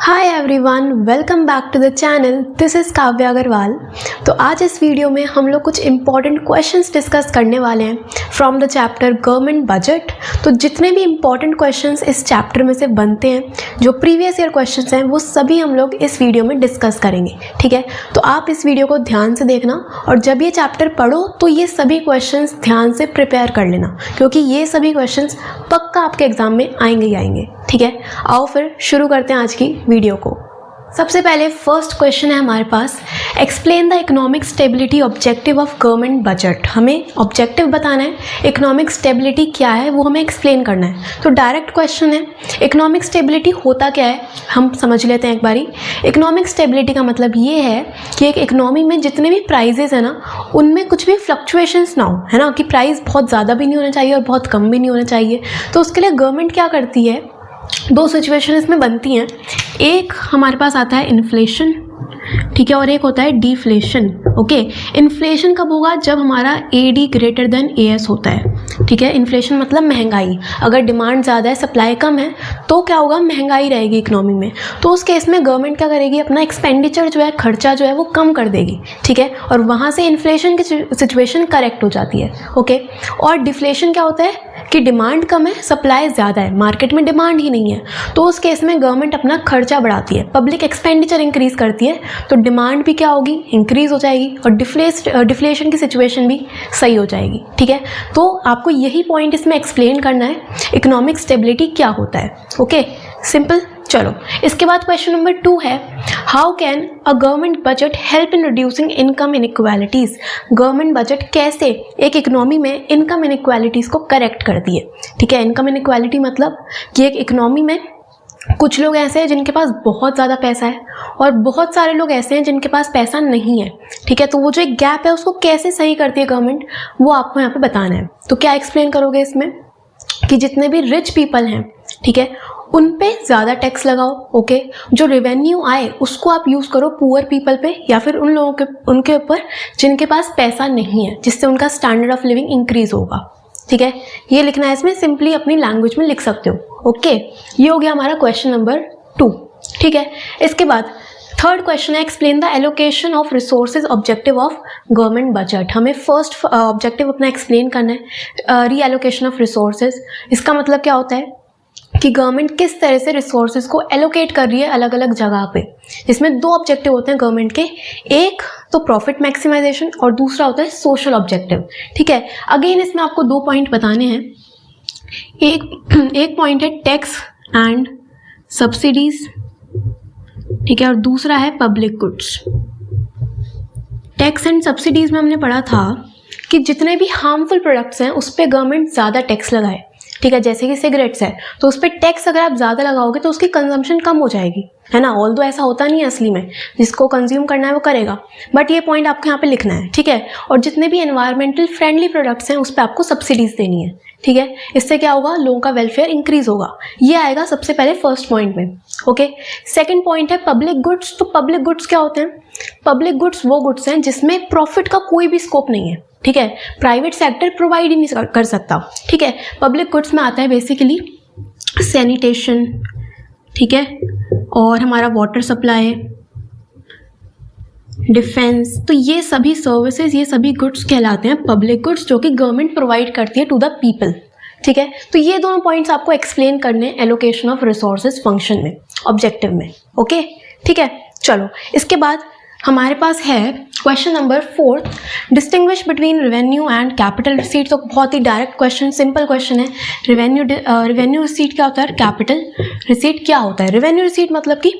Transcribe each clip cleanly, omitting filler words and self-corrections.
Hi everyone, welcome back to the channel. This is Kavya Agarwal. तो आज इस वीडियो में हम लोग कुछ इंपॉर्टेंट क्वेश्चंस डिस्कस करने वाले हैं from the chapter government budget. तो जितने भी इंपॉर्टेंट क्वेश्चंस इस चैप्टर में से बनते हैं, जो प्रीवियस ईयर क्वेश्चंस हैं, वो सभी हम लोग इस वीडियो में डिस्कस करेंगे। ठीक है, तो आप इस वीडियो को ध्यान से देखना और जब ये चैप्टर पढ़ो तो ये सभी क्वेश्चंस ध्यान से प्रिपेयर कर लेना, क्योंकि ये सभी क्वेश्चंस पक्का आपके एग्जाम में आएंगे ही आएंगे। ठीक है, आओ फिर शुरू करते हैं आज की वीडियो को। सबसे पहले फर्स्ट क्वेश्चन है हमारे पास, explain the economic stability objective of government budget. हमें ऑब्जेक्टिव बताना है, इकोनॉमिक स्टेबिलिटी क्या है वो हमें एक्सप्लेन करना है। तो डायरेक्ट क्वेश्चन है, इकोनॉमिक स्टेबिलिटी होता क्या है हम समझ लेते हैं एक बारी। इकोनॉमिक स्टेबिलिटी का मतलब ये है कि एक इकोनॉमी में जितने भी प्राइजेस है ना, उनमें कुछ भी फ्लक्चुएशंस ना हो, है ना, कि प्राइस बहुत ज़्यादा भी नहीं होना चाहिए और बहुत कम भी नहीं होना चाहिए। तो उसके लिए गवर्नमेंट क्या करती है, दो सिचुएशन इसमें बनती हैं। एक हमारे पास आता है इन्फ्लेशन, ठीक है, और एक होता है डिफ्लेशन। ओके, इन्फ्लेशन कब होगा? जब हमारा AD ग्रेटर देन AS होता है। ठीक है, इन्फ्लेशन मतलब महंगाई। अगर डिमांड ज़्यादा है, सप्लाई कम है, तो क्या होगा? महंगाई रहेगी इकोनॉमी में। तो उस केस में गवर्नमेंट क्या करेगी, अपना एक्सपेंडिचर जो है, खर्चा जो है वो कम कर देगी। ठीक है, और वहाँ से इन्फ्लेशन की सिचुएशन करेक्ट हो जाती है। ओके, और डिफ्लेशन क्या होता है कि डिमांड कम है, सप्लाई ज़्यादा है, मार्केट में डिमांड ही नहीं है। तो उस केस में गवर्नमेंट अपना खर्चा बढ़ाती है, पब्लिक एक्सपेंडिचर इंक्रीज करती है, तो डिमांड भी क्या होगी? इंक्रीज हो जाएगी और डिफ्लेशन की सिचुएशन भी सही हो जाएगी। ठीक है, तो आपको यही पॉइंट इसमें एक्सप्लेन करना है, इकोनॉमिक स्टेबिलिटी क्या होता है। Okay, simple. चलो, इसके बाद क्वेश्चन नंबर 2 है, how can a government budget help in reducing income inequalities. Government budget कैसे एक इकोनॉमी में इनकम इनइक्वालिटीज़ को करेक्ट करती है। ठीक है, इनकम इनइक्वालिटी मतलब कि एक इकोनॉमी में कुछ लोग ऐसे हैं जिनके पास बहुत ज़्यादा पैसा है और बहुत सारे लोग ऐसे हैं जिनके पास पैसा नहीं है। ठीक है, तो वो जो एक गैप है उसको कैसे सही करती है गवर्नमेंट, वो आपको यहाँ पे बताना है। तो क्या एक्सप्लेन करोगे इसमें कि जितने भी रिच पीपल हैं, ठीक है, उन पे ज़्यादा टैक्स लगाओ। ओके, जो रेवेन्यू आए उसको आप यूज़ करो पुअर पीपल पे या फिर उन लोगों के उनके ऊपर जिनके पास पैसा नहीं है, जिससे उनका स्टैंडर्ड ऑफ लिविंग इंक्रीज होगा। ठीक है, ये लिखना है इसमें, सिंपली अपनी लैंग्वेज में लिख सकते हो। ओके, ये हो गया हमारा क्वेश्चन नंबर 2। ठीक है, इसके बाद थर्ड क्वेश्चन है, explain the allocation of resources objective of government budget. हमें फर्स्ट ऑब्जेक्टिव अपना एक्सप्लेन करना है, रीएलोकेशन ऑफ रिसोर्सेज। इसका मतलब क्या होता है कि गवर्नमेंट किस तरह से रिसोर्सेज को एलोकेट कर रही है अलग अलग जगह पे। इसमें दो ऑब्जेक्टिव होते हैं गवर्नमेंट के, एक तो प्रॉफिट मैक्सिमाइजेशन और दूसरा होता है सोशल ऑब्जेक्टिव। ठीक है, अगेन इसमें आपको 2 पॉइंट बताने हैं। एक पॉइंट है टैक्स एंड सब्सिडीज, ठीक है, और दूसरा है public goods. Tax and subsidies में हमने पढ़ा था कि जितने भी हार्मफुल प्रोडक्ट्स हैं उस पर गवर्नमेंट ज़्यादा टैक्स लगाए। ठीक है, जैसे कि सिगरेट्स है तो उस पर टैक्स अगर आप ज़्यादा लगाओगे तो उसकी कंजम्पशन कम हो जाएगी, है ना। ऑल्दो ऐसा होता नहीं है असली में, जिसको कंज्यूम करना है वो करेगा, बट ये पॉइंट आपको यहाँ पे लिखना है। ठीक है, और जितने भी एनवायरमेंटल फ्रेंडली प्रोडक्ट्स हैं उस पर आपको सब्सिडीज देनी है। ठीक है, इससे क्या होगा? लोगों का वेलफेयर इंक्रीज होगा। ये आएगा सबसे पहले फर्स्ट पॉइंट में। ओके, सेकंड पॉइंट है पब्लिक गुड्स। तो पब्लिक गुड्स क्या होते हैं? पब्लिक गुड्स वो गुड्स हैं जिसमें प्रॉफिट का कोई भी स्कोप नहीं है। ठीक है, प्राइवेट सेक्टर प्रोवाइड ही नहीं कर सकता। ठीक है, पब्लिक गुड्स में आता है बेसिकली सैनिटेशन, ठीक है, और हमारा वाटर सप्लाई, डिफेंस। तो ये सभी सर्विसेज, ये सभी गुड्स कहलाते हैं पब्लिक गुड्स, जो कि गवर्नमेंट प्रोवाइड करती है टू द पीपल। ठीक है, तो ये दोनों पॉइंट्स आपको एक्सप्लेन करने हैं एलोकेशन ऑफ रिसोर्सेज फंक्शन में, ऑब्जेक्टिव में। ओके, ठीक है, चलो इसके बाद हमारे पास है question number 4, distinguish between revenue and capital receipt. तो बहुत ही डायरेक्ट क्वेश्चन, सिंपल क्वेश्चन है। रेवेन्यू रिसीट क्या होता है, कैपिटल रिसीट क्या होता है? रेवेन्यू रिसीट मतलब कि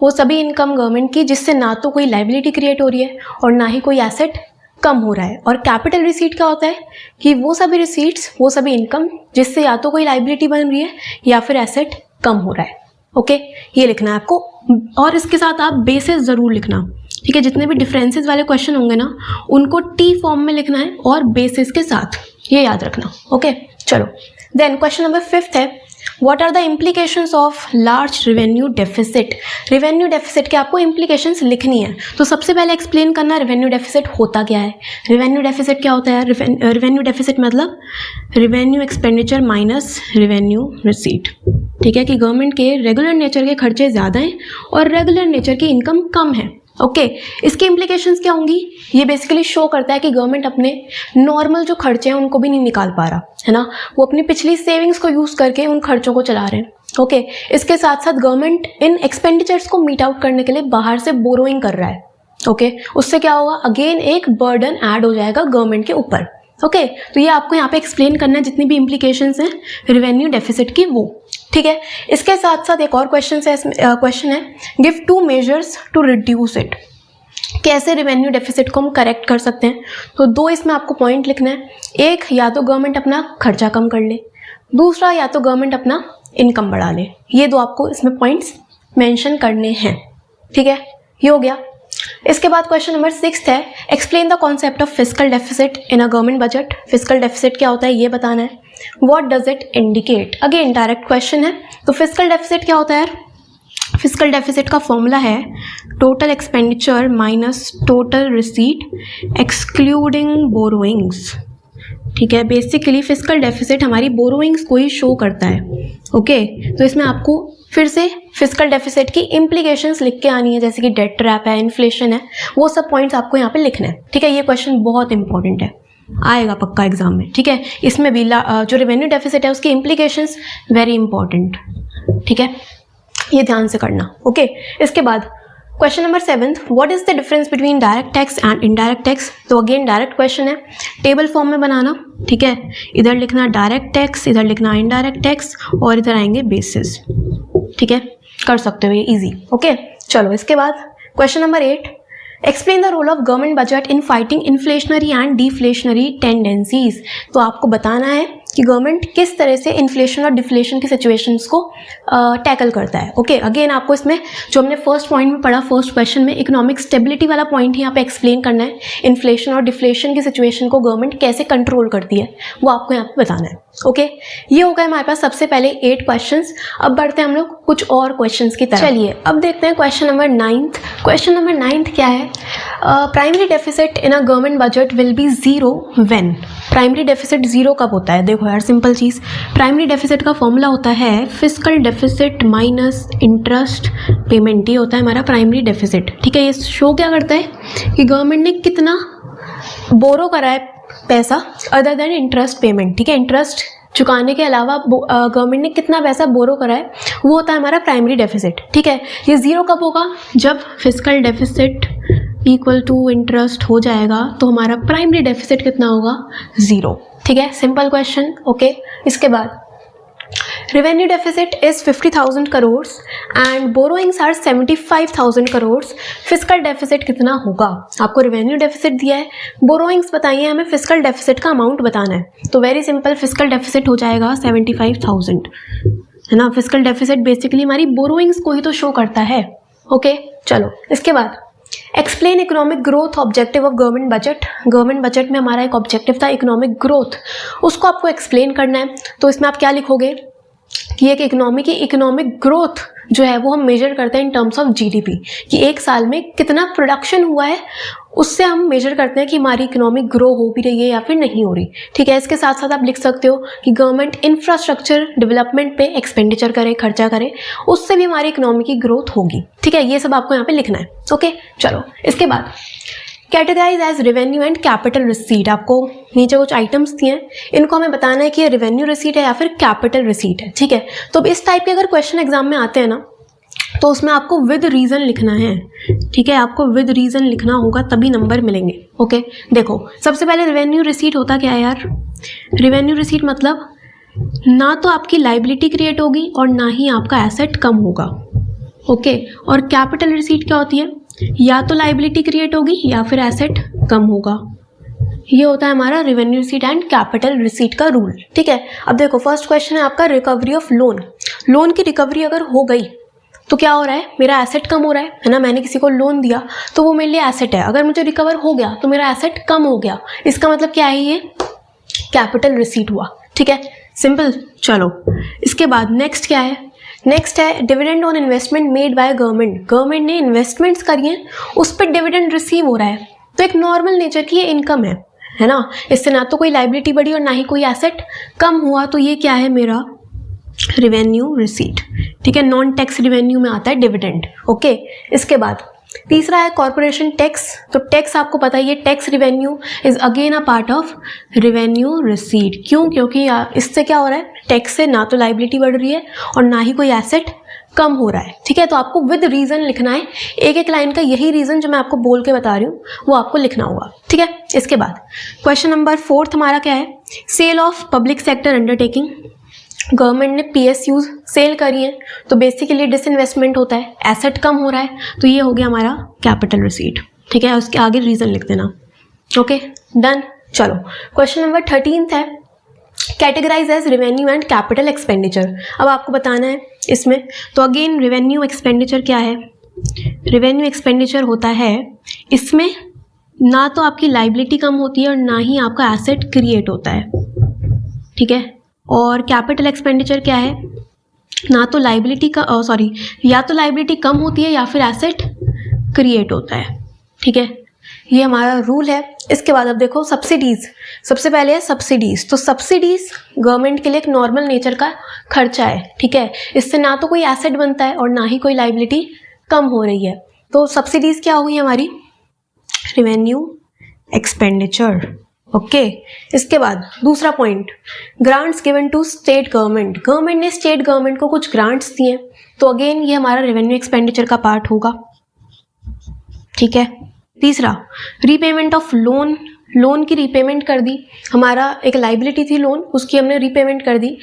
वो सभी इनकम गवर्नमेंट की जिससे ना तो कोई लाइबिलिटी क्रिएट हो रही है और ना ही कोई एसेट कम हो रहा है। और कैपिटल रिसीट क्या होता है कि वो सभी रिसीट्स, वो सभी इनकम जिससे या तो कोई लाइबिलिटी बन रही है या फिर एसेट कम हो रहा है। ओके, ये लिखना है आपको, और इसके साथ आप बेसिस ज़रूर लिखना। ठीक है, जितने भी डिफरेंसेस वाले क्वेश्चन होंगे ना उनको T फॉर्म में लिखना है और बेसिस के साथ, ये याद रखना। ओके, चलो देन क्वेश्चन नंबर 5 है, what are the implications of large revenue deficit. Revenue deficit के आपको इम्प्लीकेशंस लिखनी है। तो सबसे पहले एक्सप्लेन करना रेवेन्यू डेफिसिट होता क्या है। रेवेन्यू डेफिसिट क्या होता है? रेवेन्यू डेफिसिट मतलब revenue expenditure minus revenue receipt. ठीक है, कि गवर्नमेंट के रेगुलर नेचर के खर्चे ज़्यादा हैं और रेगुलर नेचर की इनकम कम है। ओके, इसकी इम्प्लीकेशंस क्या होंगी? ये बेसिकली शो करता है कि गवर्नमेंट अपने नॉर्मल जो खर्चे हैं उनको भी नहीं निकाल पा रहा है ना, वो अपनी पिछली सेविंग्स को यूज़ करके उन खर्चों को चला रहे हैं। ओके, इसके साथ साथ गवर्नमेंट इन एक्सपेंडिचर्स को मीट आउट करने के लिए बाहर से बोरोइंग कर रहा है। ओके, उससे क्या होगा? अगेन एक बर्डन ऐड हो जाएगा गवर्नमेंट के ऊपर। ओके, तो ये आपको यहाँ पे एक्सप्लेन करना है जितनी भी इम्प्लीकेशंस हैं रेवेन्यू डेफिसिट की वो। ठीक है, इसके साथ साथ एक और क्वेश्चन है give 2 measures to reduce it. कैसे रेवेन्यू डेफिसिट को हम करेक्ट कर सकते हैं? तो 2 इसमें आपको पॉइंट लिखना है। एक, या तो गवर्नमेंट अपना खर्चा कम कर ले, दूसरा या तो गवर्नमेंट अपना इनकम बढ़ा ले। ये 2 आपको इसमें पॉइंट्स मेंशन करने हैं। ठीक है, ये हो गया। इसके बाद क्वेश्चन नंबर 6 है explain the concept of fiscal deficit in a government budget. Fiscal deficit क्या होता है ये बताना है। What does it indicate? Again direct question है। तो फिस्कल डेफिसिट क्या होता है यार? फिस्कल डेफिसिट का फॉर्मूला है total expenditure minus total receipt excluding borrowings. ठीक है, बेसिकली फिस्कल डेफिसिट हमारी बोरोइंग्स को ही शो करता है। ओके, तो इसमें आपको फिर से फिस्कल डेफिसिट की इम्प्लीकेशंस लिख के आनी है, जैसे कि डेट ट्रैप है, इन्फ्लेशन है, वो सब पॉइंट्स आपको यहाँ पे लिखना है। ठीक है, ये क्वेश्चन बहुत इंपॉर्टेंट है, आएगा पक्का एग्जाम में। ठीक है, इसमें भी जो रेवेन्यू डेफिसिट है उसकी इम्प्लीकेशंस वेरी इंपॉर्टेंट। ठीक है, ये ध्यान से करना। ओके, इसके बाद question number 7 what is the difference between direct tax and indirect tax. तो अगेन डायरेक्ट क्वेश्चन है, टेबल फॉर्म में बनाना। ठीक है, इधर लिखना डायरेक्ट टैक्स, इधर लिखना इनडायरेक्ट टैक्स और इधर आएंगे बेसिस। ठीक है, कर सकते हो ये इजी। ओके, चलो इसके बाद question number 8 explain the role of government budget in fighting inflationary and deflationary tendencies. तो आपको बताना है कि गवर्नमेंट किस तरह से इन्फ्लेशन और डिफ्लेशन की सिचुएशंस को टैकल करता है। ओके, अगेन आपको इसमें जो हमने फर्स्ट पॉइंट में पढ़ा, फर्स्ट क्वेश्चन में इकोनॉमिक स्टेबिलिटी वाला पॉइंट यहाँ पे एक्सप्लेन करना है। इन्फ्लेशन और डिफ्लेशन की सिचुएशन को गवर्नमेंट कैसे कंट्रोल करती है वो आपको यहाँ पे बताना है। ओके, ये हो गया हमारे पास सबसे पहले 8 क्वेश्चंस। अब बढ़ते हैं हम लोग कुछ और क्वेश्चंस की तरफ। चलिए अब देखते हैं क्वेश्चन नंबर 9। क्वेश्चन नंबर 9 क्या है? Primary deficit in a government budget will be 0 when. Primary deficit 0 कब होता है? देखो यार, सिंपल चीज़, प्राइमरी डेफिसिट का फॉर्मूला होता है fiscal deficit minus interest payment. ये होता है हमारा प्राइमरी डेफिसिट। ठीक है, ये शो क्या करता है कि गवर्नमेंट ने कितना बोरो करा है पैसा अदर देन इंटरेस्ट पेमेंट। ठीक है, इंटरेस्ट चुकाने के अलावा गवर्नमेंट ने कितना पैसा बोरो करा है वो होता है हमारा प्राइमरी डेफिसिट। ठीक है, ये 0 कब होगा? जब fiscal deficit equal to interest हो जाएगा तो हमारा प्राइमरी डेफिसिट कितना होगा? 0। ठीक है, सिंपल क्वेश्चन। ओके, इसके बाद revenue deficit is 50,000 crore and borrowings are 75,000 crore. Fiscal deficit कितना होगा? आपको रेवेन्यू डेफिसिट दिया है, बोरोइंग्स बताइए, हमें फिस्कल डेफिसिट का अमाउंट बताना है। तो वेरी सिंपल, फिस्कल डेफिसिट हो जाएगा 75,000, है ना। फिस्कल डेफिसिट बेसिकली हमारी बोरोइंग्स को ही तो शो करता है। ओके, चलो इसके बाद explain economic growth objective of government budget. Government budget में हमारा एक ऑब्जेक्टिव था इकोनॉमिक ग्रोथ, उसको आपको एक्सप्लेन करना है। तो इसमें आप क्या लिखोगे कि एक इकोनॉमिक ग्रोथ जो है वो हम मेजर करते हैं इन टर्म्स ऑफ जीडीपी, कि एक साल में कितना प्रोडक्शन हुआ है, उससे हम मेजर करते हैं कि हमारी इकोनॉमिक ग्रो हो भी रही है या फिर नहीं हो रही। ठीक है, इसके साथ साथ आप लिख सकते हो कि गवर्नमेंट इंफ्रास्ट्रक्चर डेवलपमेंट पे एक्सपेंडिचर करे, खर्चा करे, उससे भी हमारी इकोनॉमी की ग्रोथ होगी। ठीक है, ये सब आपको यहाँ पे लिखना है। ओके, चलो इसके बाद categorise as revenue and capital receipt. आपको नीचे कुछ आइटम्स दिए हैं, इनको हमें बताना है कि ये रेवेन्यू रिसीट है या फिर कैपिटल रिसीट है। ठीक है, तो इस टाइप के अगर क्वेश्चन एग्जाम में आते हैं ना तो उसमें आपको विद रीज़न लिखना है। ठीक है, आपको विद रीज़न लिखना होगा तभी नंबर मिलेंगे। ओके, देखो सबसे पहले रेवेन्यू रिसीट होता क्या है यार? रेवेन्यू रिसीट मतलब ना तो आपकी लाइबिलिटी क्रिएट होगी और ना ही आपका एसेट कम होगा। ओके, और कैपिटल रिसीट क्या होती है? या तो लाइबिलिटी क्रिएट होगी या फिर एसेट कम होगा। ये होता है हमारा revenue receipt and capital receipt का रूल। ठीक है, अब देखो फर्स्ट क्वेश्चन है आपका रिकवरी ऑफ लोन। लोन की रिकवरी अगर हो गई तो क्या हो रहा है? मेरा एसेट कम हो रहा है ना। मैंने किसी को लोन दिया तो वो मेरे लिए एसेट है, अगर मुझे रिकवर हो गया तो मेरा एसेट कम हो गया, इसका मतलब क्या है? ये कैपिटल रिसीट हुआ। ठीक है, सिंपल। चलो इसके बाद नेक्स्ट क्या है, नेक्स्ट है dividend on investment made by government. Government ने इन्वेस्टमेंट्स करी हैं, उस पर डिविडेंड रिसीव हो रहा है, तो एक नॉर्मल नेचर की ये इनकम है ना। इससे ना तो कोई लाइबिलिटी बढ़ी और ना ही कोई एसेट कम हुआ, तो ये क्या है मेरा रिवेन्यू रिसीट। ठीक है, नॉन टैक्स रिवेन्यू में आता है डिविडेंड। ओके, इसके बाद तीसरा है कॉर्पोरेशन टैक्स। तो टैक्स आपको पता है, ये tax revenue is again a part of revenue receipt. क्यों? क्योंकि इससे क्या हो रहा है, टैक्स से ना तो लाइबिलिटी बढ़ रही है और ना ही कोई एसेट कम हो रहा है। ठीक है, तो आपको विद रीजन लिखना है, एक एक लाइन का यही रीजन जो मैं आपको बोल के बता रही हूँ वो आपको लिखना होगा। ठीक है, इसके बाद क्वेश्चन नंबर 4 हमारा क्या है, sale of public sector undertaking. Government ने PSUs सेल करी है, तो बेसिकली डिसइन्वेस्टमेंट होता है, एसेट कम हो रहा है, तो ये हो गया हमारा कैपिटल रिसीट। ठीक है, उसके आगे रीजन लिख देना। Okay done. चलो क्वेश्चन नंबर 13 है, categorise as revenue and capital expenditure. अब आपको बताना है इसमें, तो अगेन रेवेन्यू एक्सपेंडिचर क्या है, रेवेन्यू एक्सपेंडिचर होता है, इसमें ना तो आपकी लाइबिलिटी कम होती है और ना ही आपका एसेट क्रिएट होता है। ठीक है, और कैपिटल एक्सपेंडिचर क्या है, ना तो लाइबिलिटी का या तो लाइबिलिटी कम होती है या फिर एसेट क्रिएट होता है। ठीक है, ये हमारा रूल है। इसके बाद अब देखो सब्सिडीज़, सबसे पहले है सब्सिडीज़। तो सब्सिडीज़ गवर्नमेंट के लिए एक नॉर्मल नेचर का खर्चा है। ठीक है, इससे ना तो कोई एसेट बनता है और ना ही कोई लाइबिलिटी कम हो रही है, तो सब्सिडीज़ क्या हुई हमारी, रेवेन्यू एक्सपेंडिचर। ओके, इसके बाद दूसरा point, grants given to state government. Government ने स्टेट गवर्नमेंट को कुछ ग्रांट्स दिए, तो अगेन ये हमारा रेवेन्यू एक्सपेंडिचर का पार्ट होगा। ठीक है, तीसरा रीपेमेंट ऑफ लोन, लोन की रीपेमेंट कर दी, हमारा एक लाइबिलिटी थी लोन, उसकी हमने रीपेमेंट कर दी,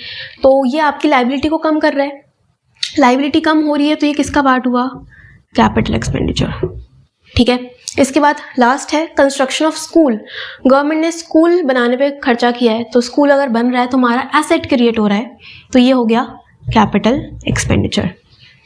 तो ये आपकी लाइबिलिटी को कम कर रहा है, लाइबिलिटी कम हो रही है, तो ये किसका पार्ट हुआ, कैपिटल एक्सपेंडिचर। ठीक है, इसके बाद लास्ट है कंस्ट्रक्शन ऑफ स्कूल। गवर्नमेंट ने स्कूल बनाने पे खर्चा किया है, तो स्कूल अगर बन रहा है तो हमारा एसेट क्रिएट हो रहा है, तो ये हो गया कैपिटल एक्सपेंडिचर।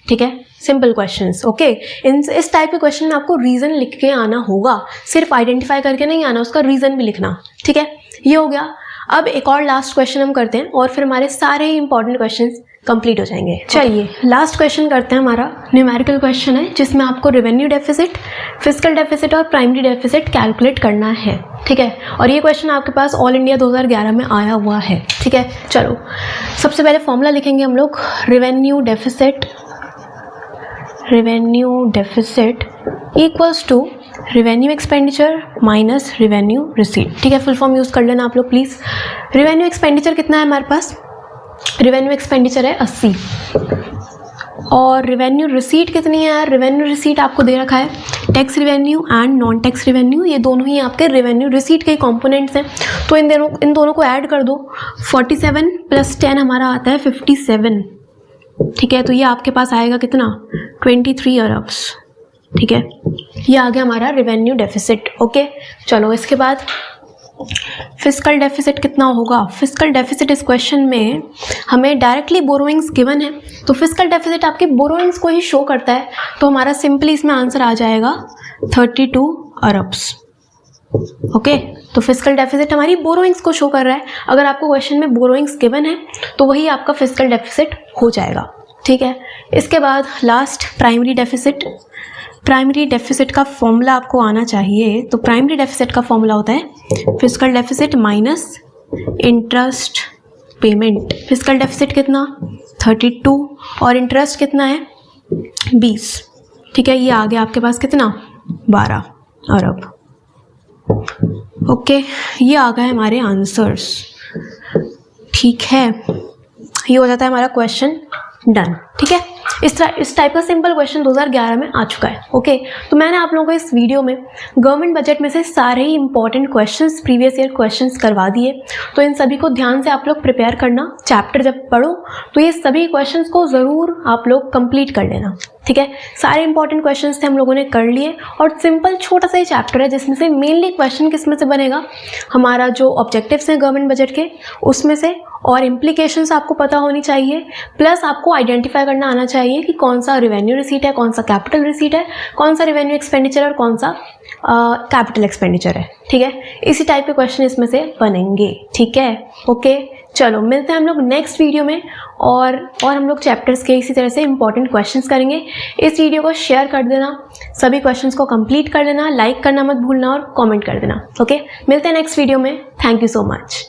ठीक है, सिंपल क्वेश्चंस। ओके, इस टाइप के क्वेश्चन में आपको रीजन लिख के आना होगा, सिर्फ आइडेंटिफाई करके नहीं आना, उसका रीजन भी लिखना। ठीक है, ये हो गया। अब एक और लास्ट क्वेश्चन हम करते हैं और फिर हमारे सारे ही इंपॉर्टेंट क्वेश्चंस कंप्लीट हो जाएंगे। चलिए लास्ट क्वेश्चन करते हैं, हमारा न्यूमेरिकल क्वेश्चन है जिसमें आपको रेवेन्यू डेफिसिट, फिस्कल डेफिसिट और प्राइमरी डेफिसिट कैलकुलेट करना है। ठीक है, और ये क्वेश्चन आपके पास ऑल इंडिया 2011 में आया हुआ है। ठीक है, चलो सबसे पहले फॉर्मूला लिखेंगे हम लोग, revenue deficit equals to revenue expenditure minus revenue receipt. ठीक है, फुल फॉर्म यूज़ कर लेना आप लोग प्लीज़। रेवेन्यू एक्सपेंडिचर कितना है हमारे पास, रेवेन्यू एक्सपेंडिचर है 80, और रेवेन्यू रिसीट कितनी है, रेवेन्यू रिसीट आपको दे रखा है tax revenue and non tax revenue, ये दोनों ही आपके रेवेन्यू रिसीट के कंपोनेंट्स हैं, तो इन दोनों को ऐड कर दो। 47 + 10 हमारा आता है 57। ठीक है, तो ये आपके पास आएगा कितना, 23 अरब्स। ठीक है, ये आ गया हमारा रेवेन्यू डेफिसिट। ओके, चलो इसके बाद फिस्कल डेफिसिट कितना होगा। फिस्कल डेफिसिट इस क्वेश्चन में हमें डायरेक्टली बोरोइंग्स गिवन है, तो फिस्कल डेफिसिट आपके बोरोइंग्स को ही शो करता है, तो हमारा सिंपली इसमें आंसर आ जाएगा 32 अरब्स। ओके, तो फिस्कल डेफिसिट हमारी बोरोइंग्स को शो कर रहा है, अगर आपको क्वेश्चन में बोरोइंग्स गिवन है तो वही आपका फिस्कल डेफिसिट हो जाएगा। ठीक है, इसके बाद last primary deficit. Primary deficit का फॉर्मूला आपको आना चाहिए, तो प्राइमरी डेफिसिट का फॉर्मूला होता है fiscal deficit minus interest payment. Fiscal deficit कितना, 32, और इंटरेस्ट कितना है, 20। ठीक है, ये आ गया आपके पास कितना, 12 अरब। ओके, ये आ गए हमारे आंसर्स। ठीक है, ये हो जाता है हमारा क्वेश्चन डन। ठीक है, इस टाइप का सिंपल क्वेश्चन 2011 में आ चुका है। ओके, तो मैंने आप लोगों को इस वीडियो में गवर्नमेंट बजट में से सारे ही important questions, previous year questions करवा दिए, तो इन सभी को ध्यान से आप लोग प्रिपेयर करना। चैप्टर जब पढ़ो तो ये सभी क्वेश्चंस को ज़रूर आप लोग कंप्लीट कर लेना। ठीक है, सारे इंपॉर्टेंट क्वेश्चंस थे हम लोगों ने कर लिए, और सिंपल छोटा सा ही चैप्टर है जिसमें से मेनली क्वेश्चन किस में से बनेगा, हमारा जो ऑब्जेक्टिव्स हैं गवर्नमेंट बजट के उसमें से, और इम्प्लीकेशंस आपको पता होनी चाहिए, प्लस आपको आइडेंटिफाई करना आना चाहिए कि कौन सा रेवेन्यू रिसीट है, कौन सा कैपिटल रिसीट है, कौन सा रेवेन्यू एक्सपेंडिचर और कौन सा कैपिटल एक्सपेंडिचर है। ठीक है, इसी टाइप के क्वेश्चन इसमें से बनेंगे। ठीक है, ओके, चलो मिलते हैं हम लोग नेक्स्ट वीडियो में, और हम लोग चैप्टर्स के इसी तरह से इंपॉर्टेंट क्वेश्चंस करेंगे। इस वीडियो को शेयर कर देना, सभी क्वेश्चंस को कंप्लीट कर लेना, लाइक करना मत भूलना और कमेंट कर देना। ओके, मिलते हैं नेक्स्ट वीडियो में। Thank you so much.